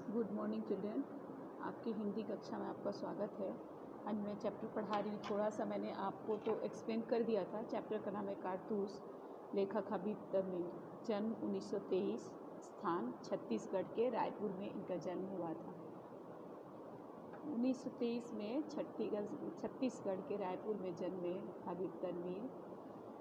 Good morning children. आपकी हिंदी कक्षा में आपका स्वागत है। आज मैं चैप्टर पढ़ा रही हूँ। थोड़ा सा मैंने आपको तो एक्सप्लेन कर दिया था। चैप्टर का नाम है कारतूस। लेखक हबीब तमीम। जन्म 1923, स्थान छत्तीसगढ़ के रायपुर में इनका जन्म हुआ था। 1923 में छत्तीसगढ़ के रायपुर में जन्मे हबीब तमीम।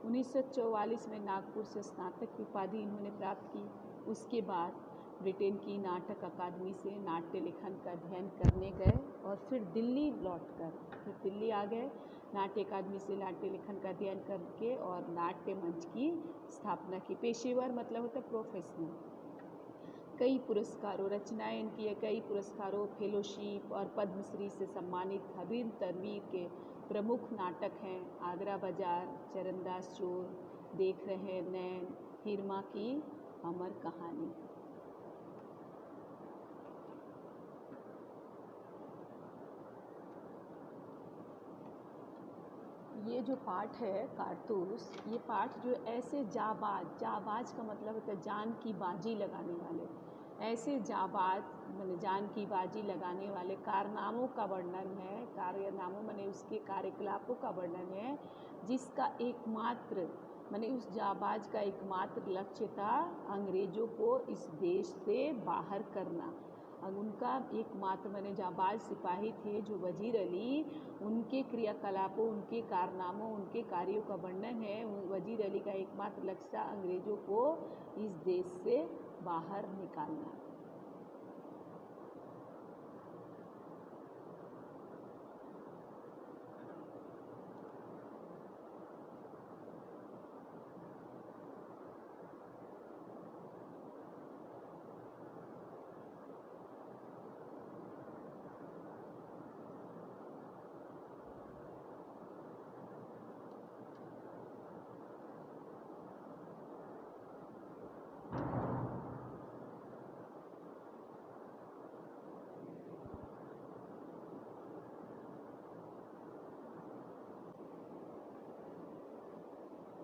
1944 में नागपुर से स्नातक की उपाधि इन्होंने प्राप्त की। उसके बाद ब्रिटेन की नाटक अकादमी से नाट्य लेखन का अध्ययन करने गए और फिर दिल्ली फिर दिल्ली आ गए। नाट्य अकादमी से नाट्य लेखन का अध्ययन करके और नाट्य मंच की स्थापना की। पेशेवर मतलब होता है प्रोफेशनल। कई पुरस्कारों रचनाएं इनकी है, कई पुरस्कारों, फेलोशिप और पद्मश्री से सम्मानित हबीब तमीम के प्रमुख नाटक हैं आगरा बाजार, चरणदास चोर, देख रहे नैन, हिरमा की अमर कहानी। ये जो पाठ है कारतूस, ये पाठ जो ऐसे जाबाज का मतलब होता है जान की बाजी लगाने वाले, ऐसे जाबाज माने जान की बाजी लगाने वाले कारनामों का वर्णन है। कार्यनामों माने उसके कार्यकलापों का वर्णन है, जिसका एकमात्र माने उस जाबाज का एकमात्र लक्ष्य था अंग्रेज़ों को इस देश से बाहर करना। उनका एकमात्र माने जाबाज सिपाही थे जो वजीर अली, उनके क्रियाकलापों, उनके कारनामों, उनके कार्यों का वर्णन है। वजीर अली का एकमात्र लक्ष्य था अंग्रेज़ों को इस देश से बाहर निकालना।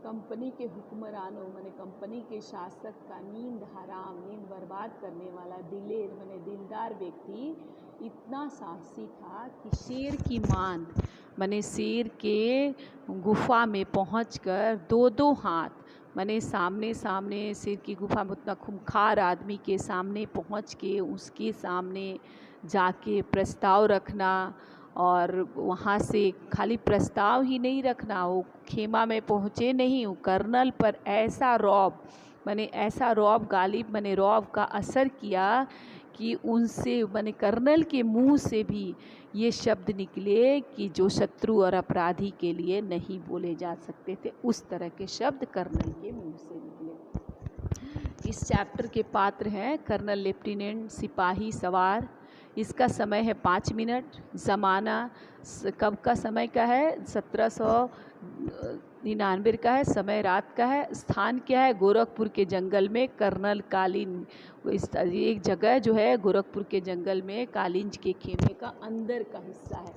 कंपनी के हुक्मरानों माने कंपनी के शासक का नींद हराम, नींद बर्बाद करने वाला दिलेर माने दिलदार व्यक्ति इतना साहसी था कि शेर की मांद माने शेर के गुफा में पहुंचकर दो हाथ माने सामने शेर की गुफा में उतना खूंखार आदमी के सामने पहुंच के उसके सामने जाके प्रस्ताव रखना, और वहाँ से खाली प्रस्ताव ही नहीं रखना, वो खेमा में पहुँचे नहीं, वो कर्नल पर ऐसा रौब गालिब माने रौब का असर किया कि उनसे माने कर्नल के मुंह से भी ये शब्द निकले कि जो शत्रु और अपराधी के लिए नहीं बोले जा सकते थे। उस तरह के शब्द कर्नल के मुंह से निकले। इस चैप्टर के पात्र हैं कर्नल, लेफ्टिनेंट, सिपाही, सवार। इसका समय है 5 मिनट। ज़माना कब का समय का है? 1799 का है। समय रात का है। स्थान क्या है? गोरखपुर के जंगल में कर्नल कालीन। एक जगह जो है गोरखपुर के जंगल में कालिंज के खेमे का अंदर का हिस्सा है।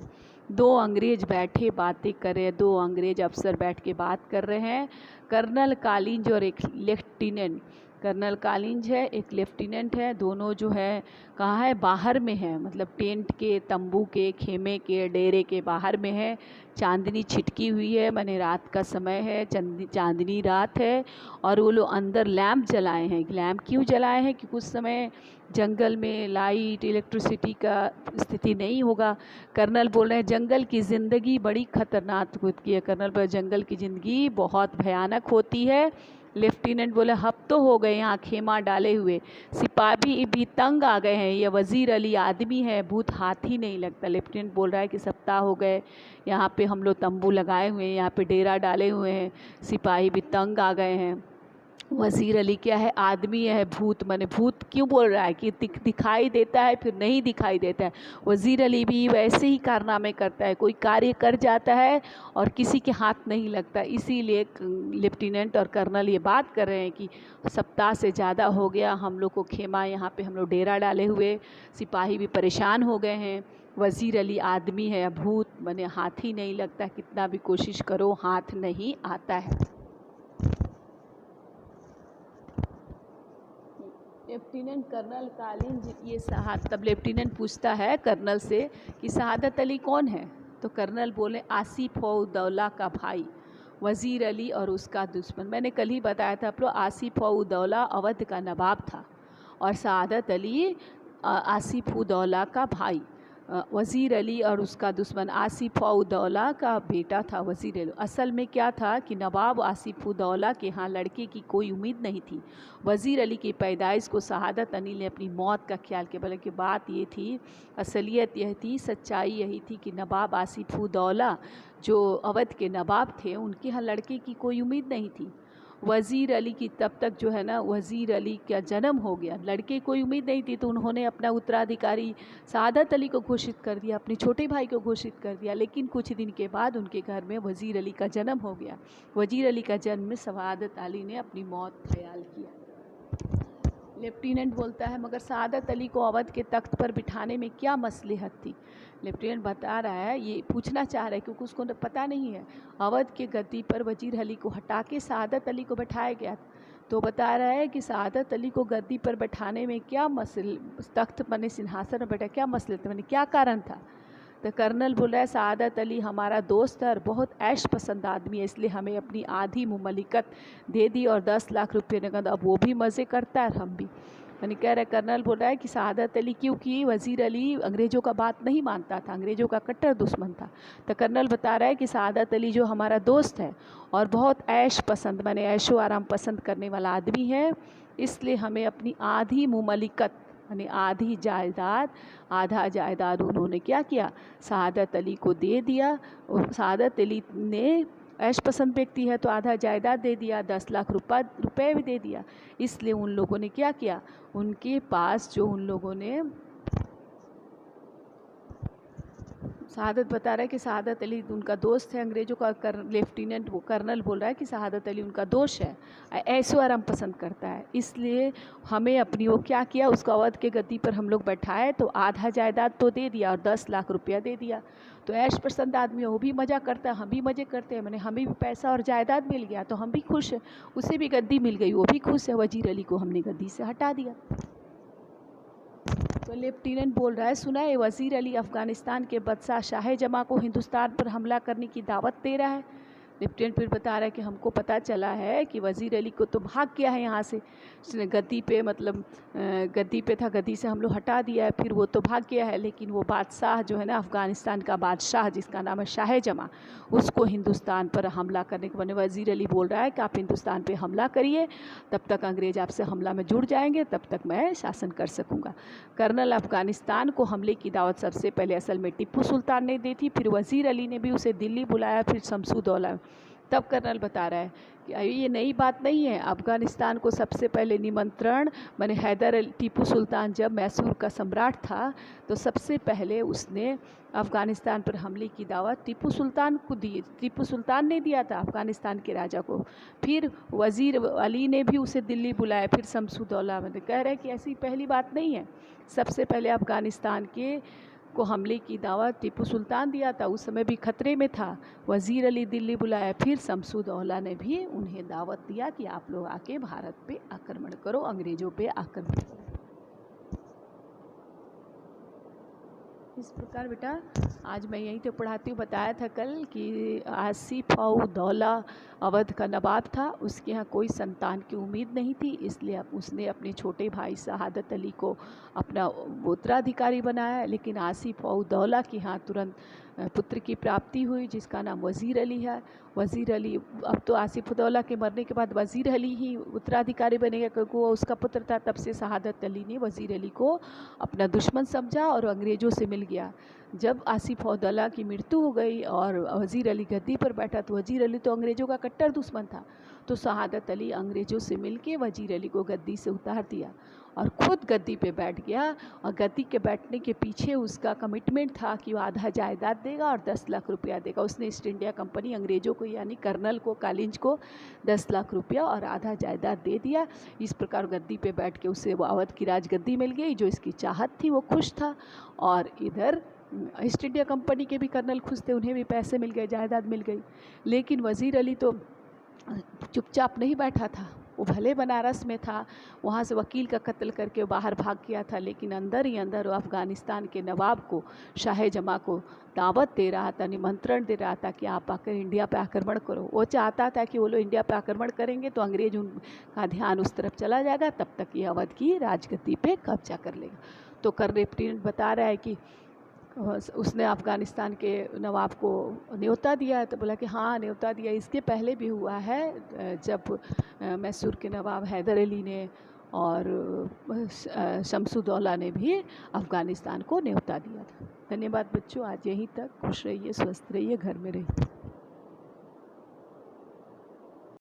2 अंग्रेज बैठे बातें कर रहे हैं, 2 अंग्रेज अफसर बैठ के बात कर रहे हैं। कर्नल कालिंज और एक लेफ्टिनेंट, कर्नल कालिंज है, एक लेफ्टिनेंट है। दोनों जो है कहाँ है? बाहर में है, मतलब टेंट के, तंबू के, खेमे के, डेरे के बाहर में है। चांदनी छिटकी हुई है, माने रात का समय है, चांदनी रात है। और वो लोग अंदर लैंप जलाए हैं। लैंप क्यों जलाए हैं? कि कुछ समय जंगल में लाइट, इलेक्ट्रिसिटी का स्थिति नहीं होगा। कर्नल बोल रहे हैं जंगल की ज़िंदगी बड़ी खतरनाक होती है। कर्नल पर जंगल की ज़िंदगी बहुत भयानक होती है। लेफ्टिनेंट बोले हफ्तों हो गए यहाँ खेमा डाले हुए, सिपाही भी तंग आ गए हैं, ये वज़ीर अली आदमी है, भूत हाथी नहीं लगता। लेफ्टिनेंट बोल रहा है कि सप्ताह हो गए यहाँ पे हम लोग तंबू लगाए हुए हैं, यहाँ पे डेरा डाले हुए हैं, सिपाही भी तंग आ गए हैं। वज़ीर अली क्या है? आदमी है, भूत माने भूत क्यों बोल रहा है कि दिखाई देता है फिर नहीं दिखाई देता है। वज़ीर अली भी वैसे ही कारनामे करता है, कोई कार्य कर जाता है और किसी के हाथ नहीं लगता। इसीलिए लेफ्टिनेंट और कर्नल ये बात कर रहे हैं कि सप्ताह से ज़्यादा हो गया हम लोग को खेमा, यहाँ पे हम लोग डेरा डाले हुए, सिपाही भी परेशान हो गए हैं। वज़ीर अली आदमी है, भूत माने हाथ ही नहीं लगता, कितना भी कोशिश करो हाथ नहीं आता है। लेफ्टिनेंट कर्नल कालिंज ये तब लेफ्टिनेंट पूछता है कर्नल से कि शहादत अली कौन है, तो कर्नल बोले आसिफ उद्दौला का भाई, वज़ीर अली और उसका दुश्मन। मैंने कल ही बताया था आप लोग, आसिफ उद्दौला अवध का नवाब था और शहादत अली आसिफ उद्दौला का भाई, वज़ीर अली और उसका दुश्मन आसिफ उद्दौला का बेटा था वज़ीर अली। असल में क्या था कि नवाब आसिफ उद्दौला के यहाँ लड़के की कोई उम्मीद नहीं थी। वज़ीर अली की पैदाइश को शहादत अली ने अपनी मौत का ख्याल किया, बल्कि बात ये थी, असलियत यह थी, सच्चाई यही थी कि नवाब आसिफ उद्दौला जो अवध के नवाब थे उनके यहाँ लड़के की कोई उम्मीद नहीं थी। वज़ीर अली की तब तक जो है ना, वज़ीर अली का जन्म हो गया, लड़के कोई उम्मीद नहीं थी, तो उन्होंने अपना उत्तराधिकारी शहादत अली को घोषित कर दिया, अपने छोटे भाई को घोषित कर दिया। लेकिन कुछ दिन के बाद उनके घर में वज़ीर अली का जन्म हो गया। वज़ीर अली का जन्म में शहादत अली ने अपनी मौत ख्याल किया। लेफ्टिनेंट बोलता है मगर शहादत अली को अवध के तख्त पर बिठाने में क्या मसलहत थी। लेफ्टिनेंट बता रहा है, ये पूछना चाह रहा है क्योंकि उसको पता नहीं है। अवध के गद्दी पर वज़ीर अली को हटा के शहादत अली को बैठाया गया, तो बता रहा है कि शहादत अली को गद्दी पर बैठाने में क्या तख्त बने सिंहासन पर बैठा क्या मसले मैंने क्या कारण था। तो कर्नल बोल रहा है शहादत अली हमारा दोस्त है और बहुत ऐश पसंद आदमी है, इसलिए हमें अपनी आधी मुमलिकत दे दी और 10 लाख रुपये नकद। अब वो भी मज़े करता है और हम भी। यानी कह रहे कर्नल बोल रहा है कि शहादत अली क्योंकि वज़ीर अली अंग्रेज़ों का बात नहीं मानता था, अंग्रेज़ों का कट्टर दुश्मन था। तो कर्नल बता रहा है कि शहादत अली जो हमारा दोस्त है और बहुत ऐश पसंद माने ऐशो आराम पसंद करने वाला आदमी है, इसलिए हमें अपनी आधी मुमलिकत यानी आधी जायदाद, आधा जायदाद उन्होंने क्या किया, शहादत अली को दे दिया। और शहादत अली ने ऐश पसंद व्यक्ति है तो आधा जायदाद दे दिया, 10 लाख रुपए भी दे दिया। इसलिए उन लोगों ने क्या किया, उनके पास जो उन लोगों ने शहादत बता रहा है कि शहादत अली उनका दोस्त है अंग्रेज़ों का। लेफ्टिनेंट वो कर्नल बोल रहा है कि शहादत अली उनका दोस्त है, ऐशो आराम पसंद करता है, इसलिए हमें अपनी वो क्या किया, उसको अवध के गद्दी पर हम लोग बैठाए तो आधा जायदाद तो दे दिया और 10 लाख रुपया दे दिया। तो ऐश पसंद आदमी है, वो भी मज़ा करता है, हम भी मज़े करते हैं, मैंने हमें भी पैसा और जायदाद मिल गया तो हम भी खुश हैं, उसे भी गद्दी मिल गई वो भी खुश है। वज़ीर अली को हमने गद्दी से हटा दिया। तो लेफ्टिनेंट बोल रहा है सुना है वज़ीर अली अफ़गानिस्तान के बादशाह शाह जमा को हिंदुस्तान पर हमला करने की दावत दे रहा है। लेफ्टिनेंट फिर बता रहा है कि हमको पता चला है कि वज़ीर अली को तो भाग गया है यहाँ से, उसने गद्दी पे मतलब गद्दी पे था, गद्दी से हम लोग हटा दिया है, फिर वो तो भाग गया है, लेकिन वो बादशाह जो है ना अफ़गानिस्तान का बादशाह जिसका नाम है शाह जमा, उसको हिंदुस्तान पर हमला करने के बने वज़ीर अली बोल रहा है कि आप हिंदुस्तान पे हमला करिए, तब तक अंग्रेज़ आपसे हमला में जुड़ जाएंगे, तब तक मैं शासन कर सकूँगा। कर्नल अफ़गानिस्तान को हमले की दावत सबसे पहले असल में टिप्पू सुल्तान ने दी थी, फिर वज़ीर अली ने भी उसे दिल्ली बुलाया, फिर शमसुद्दौला। तब कर्नल बता रहा है कि ये नई बात नहीं है, अफ़गानिस्तान को सबसे पहले निमंत्रण मैंने टीपू सुल्तान जब मैसूर का सम्राट था तो सबसे पहले उसने अफ़गानिस्तान पर हमले की दावत टीपू सुल्तान को दी, टीपू सुल्तान ने दिया था अफ़गानिस्तान के राजा को, फिर वज़ीर अली ने भी उसे दिल्ली बुलाया, फिर शमसुद्दौला। मैंने कह रहे हैं कि ऐसी पहली बात नहीं है, सबसे पहले अफ़गानिस्तान के को हमले की दावत टीपू सुल्तान दिया था, उस समय भी खतरे में था, वज़ीर अली दिल्ली बुलाया, फिर शमसुद्दौला ने भी उन्हें दावत दिया कि आप लोग आके भारत पे आक्रमण करो, अंग्रेज़ों पे आक्रमण करो। इस प्रकार बेटा आज मैं यहीं तो पढ़ाती हूँ। बताया था कल कि आसिफ उद्दौला अवध का नवाब था, उसके यहाँ कोई संतान की उम्मीद नहीं थी, इसलिए उसने अपने छोटे भाई शहादत अली को अपना उत्तराधिकारी बनाया। लेकिन आसिफ उद्दौला के यहाँ तुरंत पुत्र की प्राप्ति हुई जिसका नाम वज़ीर अली है। वज़ीर अली अब तो आसिफ उद्दौला के मरने के बाद वज़ीर अली ही उत्तराधिकारी बनेगा क्योंकि वो उसका पुत्र था। तब से शहादत अली ने वज़ीर अली को अपना दुश्मन समझा और अंग्रेज़ों से मिल गया। जब आसिफ उद्दौला की मृत्यु हो गई और वज़ीर अली गद्दी पर बैठा तो वज़ीर अली तो अंग्रेज़ों का कट्टर दुश्मन था, तो शहादत अली अंग्रेज़ों से मिलके वज़ीर अली को गद्दी से उतार दिया और ख़ुद गद्दी पे बैठ गया। और गद्दी के बैठने के पीछे उसका कमिटमेंट था कि वो आधा जायदाद देगा और 10 लाख रुपया देगा। उसने ईस्ट इंडिया कंपनी अंग्रेज़ों को यानी कर्नल को कालिंज को 10 लाख रुपया और आधा जायदाद दे दिया। इस प्रकार गद्दी पे बैठ के उसे वो अवध की राजगद्दी मिल गई जो इसकी चाहत थी, वो खुश था। और इधर ईस्ट इंडिया कंपनी के भी कर्नल खुश थे, उन्हें भी पैसे मिल गए, जायदाद मिल गई। लेकिन वज़ीर अली तो चुपचाप नहीं बैठा था, वो भले बनारस में था, वहाँ से वकील का कत्ल करके वो बाहर भाग गया था, लेकिन अंदर ही अंदर वो अफ़गानिस्तान के नवाब को, शाह जमा को दावत दे रहा था, निमंत्रण दे रहा था कि आप आकर इंडिया पे आक्रमण करो। वो चाहता था कि वो लोग इंडिया पे आक्रमण करेंगे तो अंग्रेज उनका ध्यान उस तरफ चला जाएगा, तब तक ये अवध की राजगद्दी पे कब्जा कर लेगा। तो कर्नेप्टीन बता रहा है कि उसने अफ़गानिस्तान के नवाब को न्योता दिया, तो बोला कि हाँ न्योता दिया। इसके पहले भी हुआ है जब मैसूर के नवाब हैदर अली ने और शमसुद्दौला ने भी अफ़गानिस्तान को न्योता दिया था। धन्यवाद बच्चों, आज यहीं तक। खुश रहिए, स्वस्थ रहिए, घर में रहिए।